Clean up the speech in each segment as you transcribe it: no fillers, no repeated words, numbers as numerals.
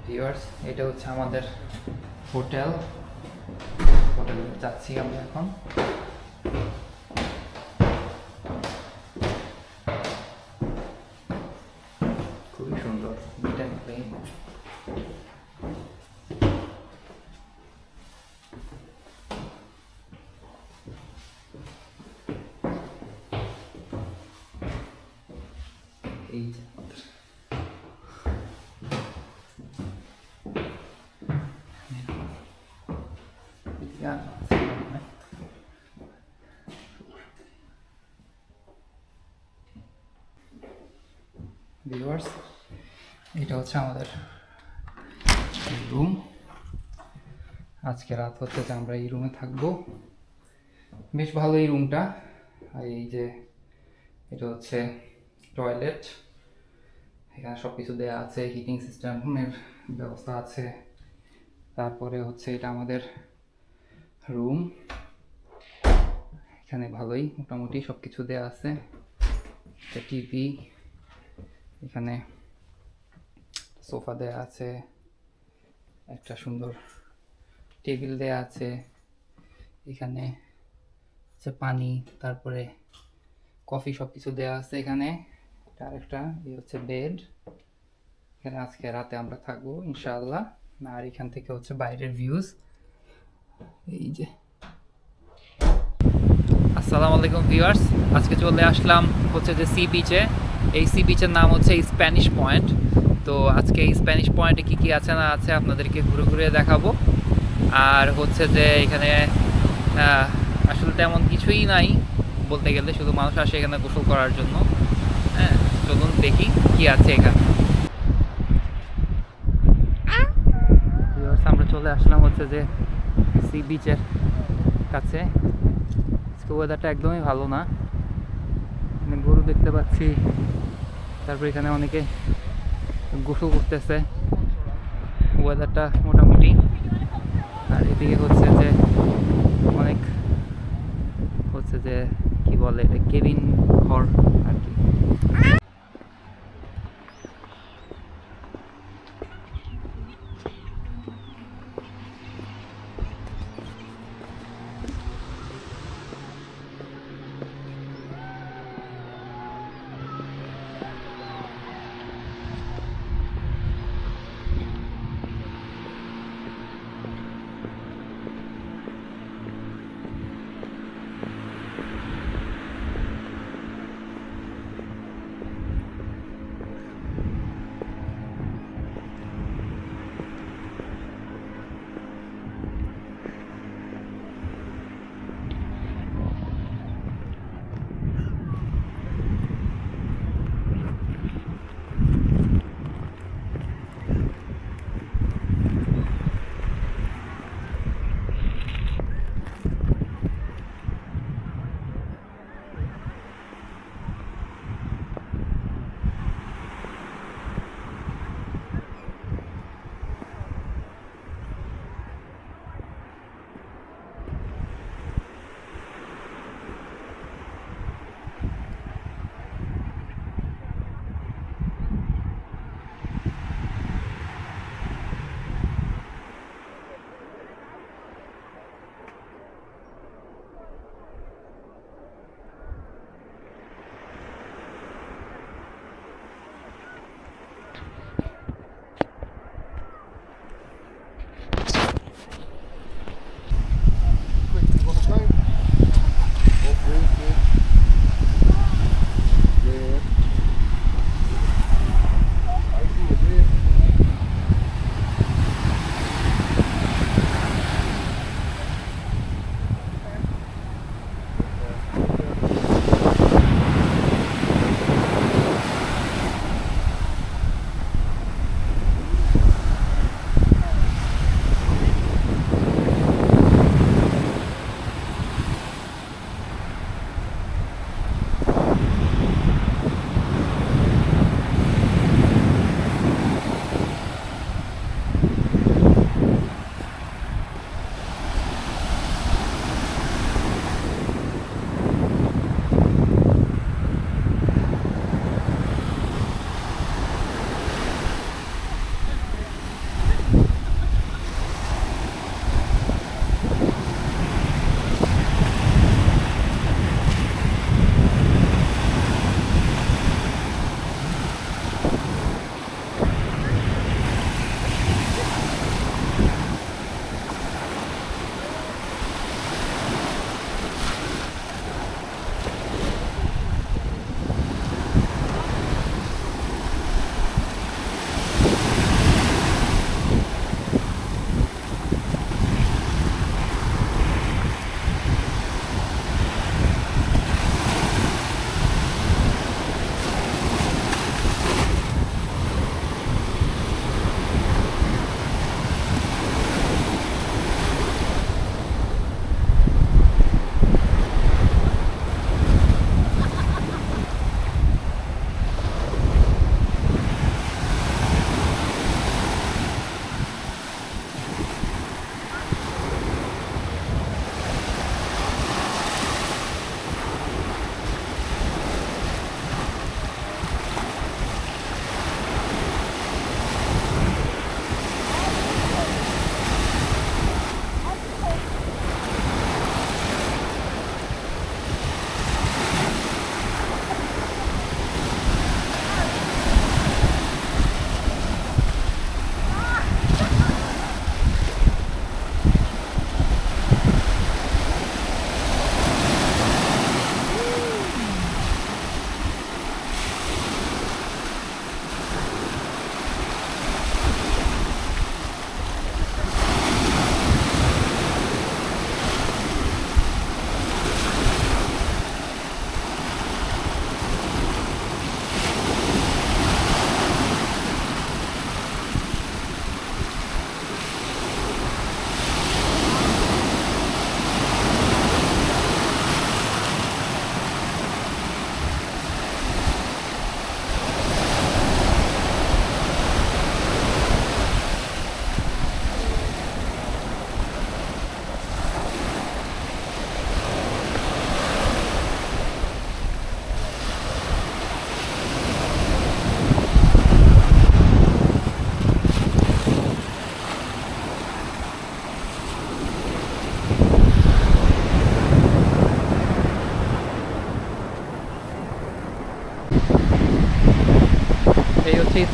Viewers, এটা হচ্ছে আমাদের হোটেলে যাচ্ছি আমরা এখন। খুবই সুন্দর নিট অ্যান্ড ক্লিন। এই যে আমাদের ভিউয়ার্স, এটা হচ্ছে আমাদের রুম। আজকে রাত হচ্ছে যে আমরা এই রুমে থাকবো। বেশ ভালো এই রুমটা। আর এই যে এটা হচ্ছে টয়লেট, এখানে সব কিছু দেওয়া আছে, হিটিং সিস্টেমের ব্যবস্থা আছে। তারপরে হচ্ছে এটা আমাদের রুম, এখানে ভালোই মোটামুটি সব কিছু দেওয়া আছে। একটা টিভি, এখানে সোফা দেওয়া আছে, একটা সুন্দর টেবিল দেওয়া আছে, এখানে হচ্ছে পানি, তারপরে কফি, সব কিছু দেওয়া আছে এখানে। আরেকটা এই হচ্ছে বেড, এখানে আজকে রাতে আমরা থাকবো ইনশাআল্লাহ। আর এখান থেকে হচ্ছে বাইরের ভিউজ। এই যে আসসালামু আলাইকুম ভিউয়ার্স, আজকে চলে আসলাম হচ্ছে যে সি বিচে। এই সি বিচের নাম হচ্ছে স্প্যানিশ পয়েন্ট। তো আজকে এই স্প্যানিশ পয়েন্টে কী কী আছে না আছে আপনাদেরকে ঘুরে ঘুরে দেখাবো। আর হচ্ছে যে এখানে আসলে তেমন কিছুই নাই বলতে গেলে, শুধু মানুষ আসে এখানে গোসল করার জন্য। হ্যাঁ, চলুন দেখি কি আছে এখানে। আমরা চলে আসলাম হচ্ছে যে সি বিচের কাছে। ওয়েদারটা একদমই ভালো না, এখানে গরু দেখতে পাচ্ছি, তারপর এখানে অনেকে গোসল করতেছে। ওয়েদারটা মোটামুটি। আর এদিকে হচ্ছে যে অনেক হচ্ছে যে কি বলে কেবিন ঘর আর কি।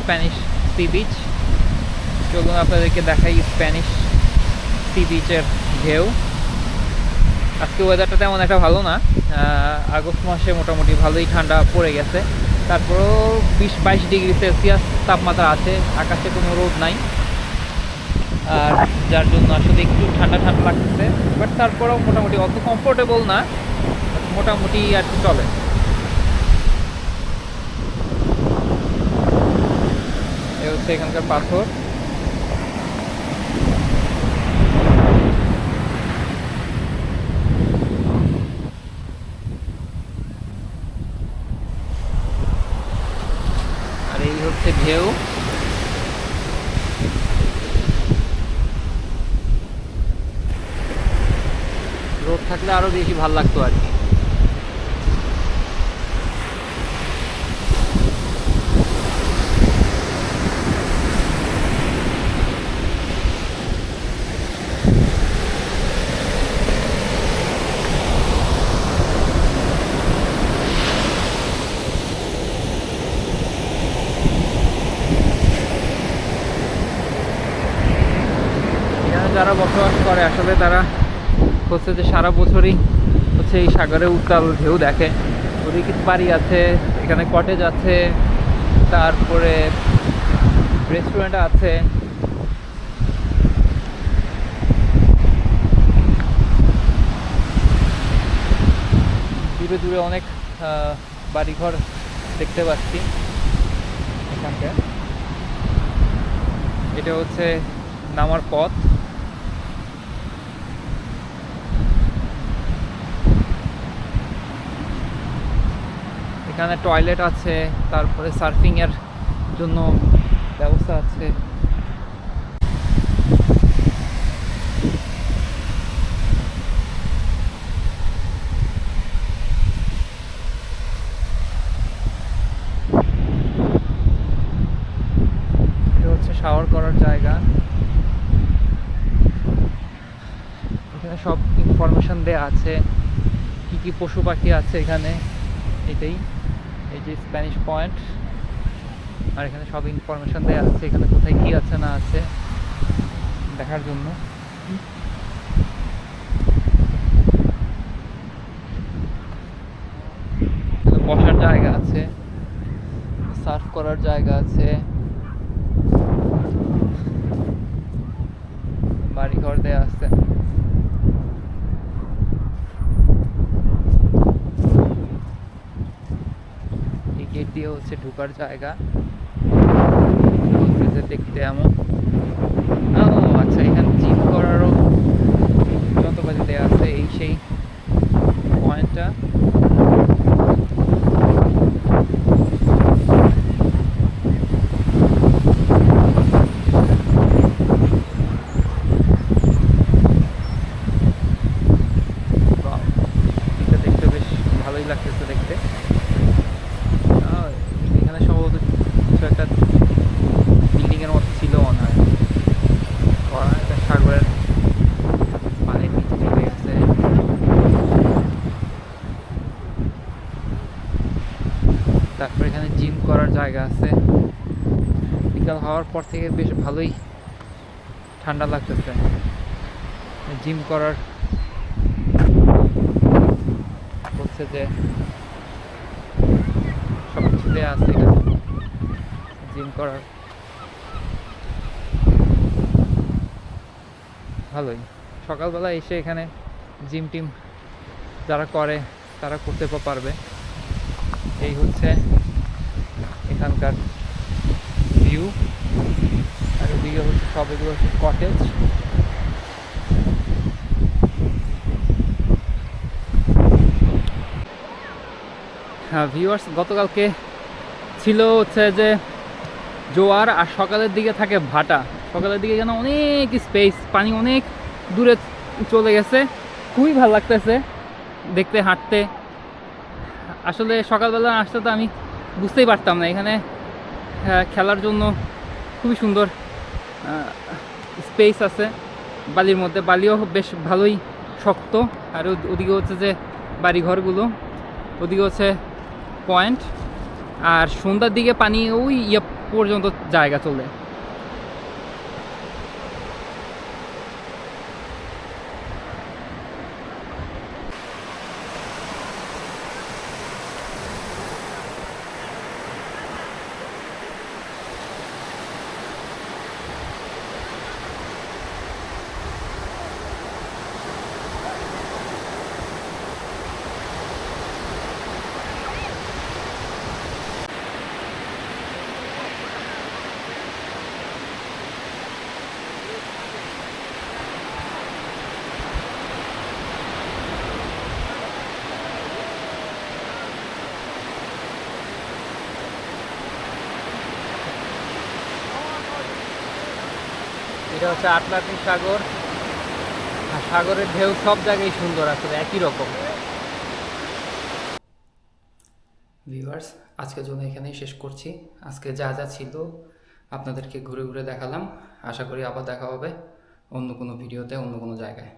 Spanish sea beach. চলুন আপনাদেরকে দেখাই স্প্যানিশ সি বিচের ঢেউ। আজকে ওয়েদারটা তেমন একটা ভালো না, আগস্ট মাসে মোটামুটি ভালোই ঠান্ডা পড়ে গেছে, তারপরেও 20-22 ডিগ্রি সেলসিয়াস তাপমাত্রা আছে, আকাশে কোনো রোদ নাই, আর যার জন্য আসলে একটু ঠান্ডা ঠান্ডা লাগতেছে। বাট তারপরেও মোটামুটি অত কমফোর্টেবল না, মোটামুটি আর কি চলে। এ হচ্ছে এখানকার পাথর। আর এই হচ্ছে ঢেউ। রোদ থাকলে আরো বেশি ভালো লাগতো আর কি। যারা বসবাস করে আসলে তারা হচ্ছে যে সারা বছরই হচ্ছে এই সাগরে উত্তাল ঢেউ দেখে। ওদিকে কিছু বাড়ি আছে, এখানে কটেজ আছে, তারপরে রেস্টুরেন্ট আছে। দূরে দূরে অনেক বাড়িঘর দেখতে পাচ্ছি এখানকার। এটা হচ্ছে নামার পথ। এখানে টয়লেট আছে, তারপরে সার্ফিং এর জন্য ব্যবস্থা আছে। এটা হচ্ছে শাওয়ার করার জায়গা। এখানে সব ইনফরমেশন দেয়া আছে, কি কি পশু পাখি আছে এখানে। এটাই এই যে স্প্যানিশ পয়েন্ট, আর এখানে সব ইনফরমেশন দেওয়া আছে, এখানে কোথায় কি আছে না আছে দেখার জন্য। বসার জায়গা আছে, সার্ফ করার জায়গা আছে, বাড়িঘর দেয়া আছে। গেট দিয়ে হচ্ছে ঢোকার জায়গা, দেখতে এমন। ও আচ্ছা, এখানে জিম করারও যন্ত্রপাতি দেওয়া আছে। এই সেই পয়েন্টটা। দেখতে বেশ ভালোই লাগতেছে দেখতে। এখানে সম্ভবত কিছু একটা বিল্ডিং এর মতো ছিল মনে হয়, এটা সাগরের পানির নিচে চলে গেছে। তারপর এখানে জিম করার জায়গা আছে। বিকাল হওয়ার পর থেকে বেশ ভালোই ঠান্ডা লাগতেছে। জিম করার হচ্ছে যে সব কিছু দেওয়া আছে এখানে জিম করার। ভালোই সকালবেলা এসে এখানে জিম টিম যারা করে তারা করতে পারবে। এই হচ্ছে এখানকার ভিউ। আর ওদিকে হচ্ছে সব এগুলো হচ্ছে কটেজ। হ্যাঁ ভিউয়ার্স, গতকালকে ছিল হচ্ছে যে জোয়ার, আর সকালের দিকে থাকে ভাটা। সকালের দিকে এখানে অনেক স্পেস, পানি অনেক দূরে চলে গেছে, খুবই ভালো লাগতেছে দেখতে, হাঁটতে। আসলে সকালবেলা আসতে তো আমি বুঝতেই পারতাম না, এখানে খেলার জন্য খুবই সুন্দর স্পেস আছে বালির মধ্যে। বালিও বেশ ভালোই শক্ত। আর ওদিকে হচ্ছে যে বাড়িঘরগুলো, ওদিকে হচ্ছে পয়েন্ট। আর সন্ধ্যার দিকে পানি ওই পর্যন্ত জায়গা চলে। এটা হচ্ছে আটলান্টিক সাগর, আর সাগরের ঢেউ সব জায়গায় সুন্দর, আসলে একই রকম। ভিউয়ার্স, আজকের জন্য এখানেই শেষ করছি। আজকে যা যা ছিল আপনাদেরকে ঘুরে ঘুরে দেখালাম। আশা করি আবার দেখা হবে অন্য কোনো ভিডিওতে, অন্য কোনো জায়গায়।